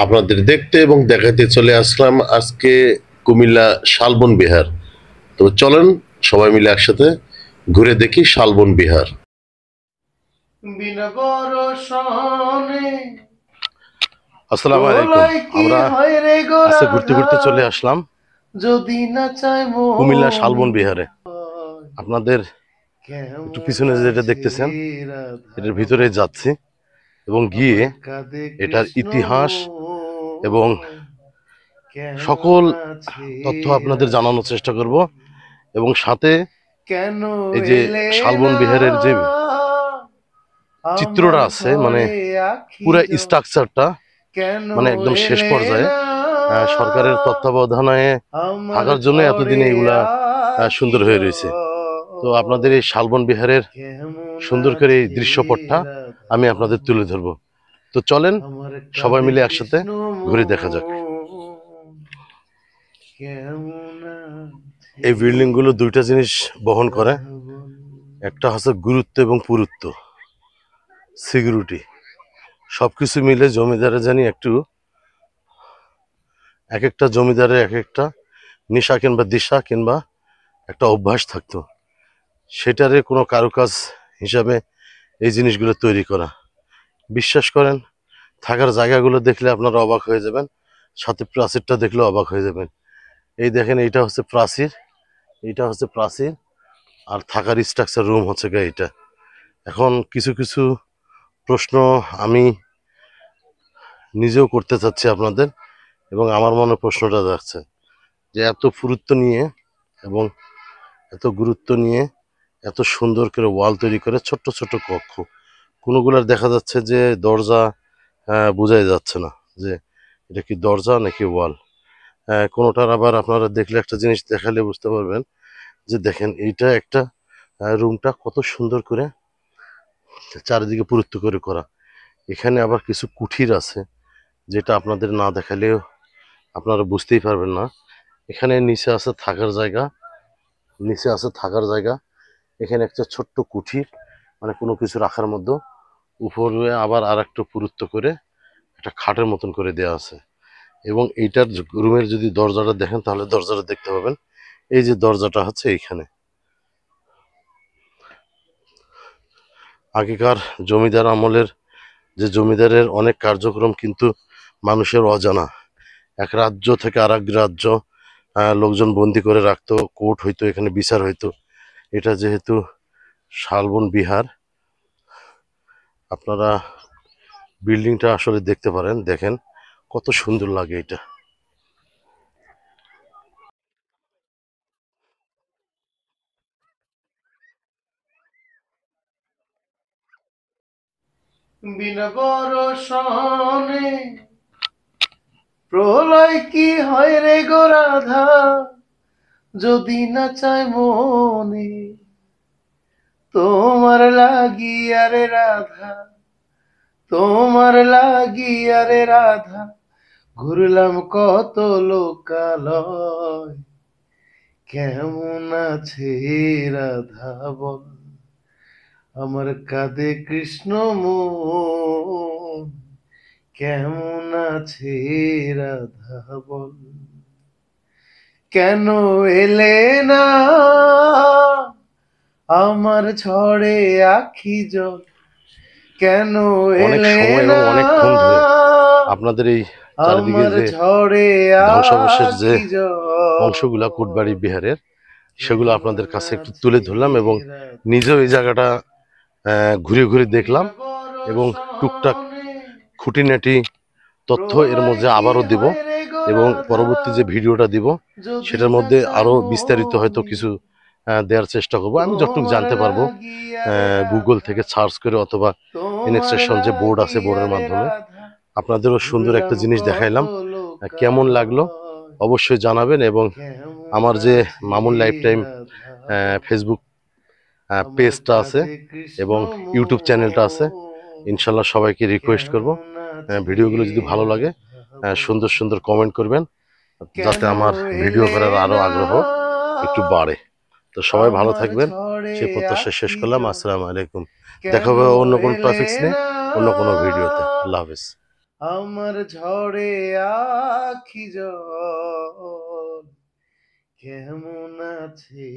আপনাদের দেখতে এবং দেখাতে চলে আসলাম আজকে কুমিল্লা শালবন বিহার। তো চলেন সবাই মিলে একসাথে ঘুরে দেখি শালবন বিহার। আসসালামু আলাইকুম। আমরা আজকে ঘুরতে ঘুরতে চলে আসলাম কুমিল্লা শালবন বিহারে। আপনাদের একটু পিছনে যেটা দেখতেছেন এটার ভিতরে যাচ্ছি এবং গিয়ে এটার ইতিহাস এবং সকল তথ্য আপনাদের জানানোর চেষ্টা করব এবং সাথে এই যে শালবন বিহারের যে চিত্রটা আছে মানে পুরো স্ট্রাকচারটা মানে একদম শেষ পর্যায়ে সরকারের তত্ত্বাবধানে থাকার জন্য এতদিনে এগুলা সুন্দর হয়ে রয়েছে। তো আপনাদের এই শালবন বিহারের সুন্দর করে এই দৃশ্যপটটা আমি আপনাদের তুলে ধরবো। তো চলেন সবাই মিলে একসাথে ঘুরে দেখা যাক। এই বিল্ডিং গুলো দুইটা জিনিস বহন করে, একটা হচ্ছে গুরুত্ব এবং পুরুত্ব, সিকিউরিটি, সবকিছু মিলে জমিদারে জানি একটু এক একটা জমিদারের এক একটা নেশা কিংবা দিশা কিংবা একটা অভ্যাস থাকতো, সেটারে কোনো কারুকাজ হিসাবে এই জিনিসগুলো তৈরি করা। বিশ্বাস করেন থাকার জায়গাগুলো দেখলে আপনারা অবাক হয়ে যাবেন, সাথে প্রাচীরটা দেখলে অবাক হয়ে যাবেন। এই দেখেন এইটা হচ্ছে প্রাচীর, এইটা হচ্ছে প্রাচীর, আর থাকার স্ট্রাকচার রুম হচ্ছে গা এইটা। এখন কিছু কিছু প্রশ্ন আমি নিজেও করতে চাচ্ছি আপনাদের, এবং আমার মনে প্রশ্নটা যাচ্ছে যে এত পুরুত্ব নিয়ে এবং এত গুরুত্ব নিয়ে এত সুন্দর করে ওয়াল তৈরি করে ছোট্ট ছোট্ট কক্ষ, কোনোগুলার দেখা যাচ্ছে যে দরজা বোঝাই যাচ্ছে না যে এটা কি দরজা নাকি ওয়াল। কোনোটার আবার আপনারা দেখলে একটা জিনিস দেখালে বুঝতে পারবেন যে দেখেন এইটা একটা রুমটা কত সুন্দর করে চারিদিকে পুরুত্ব করে করা। এখানে আবার কিছু কুঠির আছে যেটা আপনাদের না দেখালেও আপনারা বুঝতেই পারবেন না। এখানে নিচে আছে থাকার জায়গা, নিচে আছে থাকার জায়গা, এখানে একটা ছোট্ট কুঠির মানে কোনো কিছু রাখার মধ্যে, উপরে আবার আর একটা পুরুত্ব করে একটা খাটের মতন করে দেওয়া আছে। এবং এইটার রুমের যদি দরজাটা দেখেন তাহলে দরজাটা দেখতে পাবেন, এই যে দরজাটা হচ্ছে এইখানে। আগেকার জমিদার আমলের যে জমিদারের অনেক কার্যক্রম কিন্তু মানুষের অজানা। এক রাজ্য থেকে আর এক রাজ্য লোকজন বন্দি করে রাখতো, কোর্ট হইতো, এখানে বিচার হইতো। এটা যেহেতু শালবন বিহার, আপনারা বিল্ডিংটা আসলে দেখতে পারেন, দেখেন কত সুন্দর লাগে এটা। বিনা বরষণে প্রলয় কি হয় রে গো রাধা, যদি না চায় মনে তোমার লাগিয়া রে রাধা, তোমার লাগিয়া রে রাধা, ঘুরলাম কত লোকালয়, কেমন আছে রাধা বল, আমার কাঁদে কৃষ্ণ মন, কেমন আছে রাধা বল, কেন এলে না আমার ঝড়ে আখি জল, কেন অনেক এলে সময় এবং না অনেকক্ষণ ধরে আপনাদের এই চারিদিকে আমার যে ঝড়ে ধ্বংসাবশেষ যে আখি জল, অংশগুলা কোটবাড়ি বিহারের, সেগুলো আপনাদের কাছে একটু তুলে ধরলাম এবং নিজেও এই জায়গাটা ঘুরে ঘুরে দেখলাম এবং টুকটাক খুঁটিনাটি তথ্য এর মধ্যে আবারও দিব, এবং পরবর্তী যে ভিডিওটা দিব সেটার মধ্যে আরো বিস্তারিত হয়তো কিছু দেওয়ার চেষ্টা করব আমি যতটুকু জানতে পারবো, গুগল থেকে সার্চ করে অথবা ইনস্ট্রাকশন যে বোর্ড আছে বোর্ডের মাধ্যমে। আপনাদেরও সুন্দর একটা জিনিস দেখাইলাম, কেমন লাগলো অবশ্যই জানাবেন। এবং আমার যে মামুন লাইফ টাইম ফেসবুক পেজটা আছে এবং ইউটিউব চ্যানেলটা আছে, ইনশাল্লাহ সবাইকে রিকোয়েস্ট করব ভিডিওগুলো যদি ভালো লাগে সুন্দর সুন্দর কমেন্ট করবেন, যাতে আমার ভিডিও করার আরো আগ্রহ একটু বাড়ে। তো সবাই ভালো থাকবেন সেই প্রত্যাশা শেষ করলাম। আসসালামু আলাইকুম। দেখা হবে অন্য কোনো টপিকস নিয়ে অন্য কোনো ভিডিওতে। আল্লাহ হাফেজ। আমার ঝরে আখি জল কেমন আছে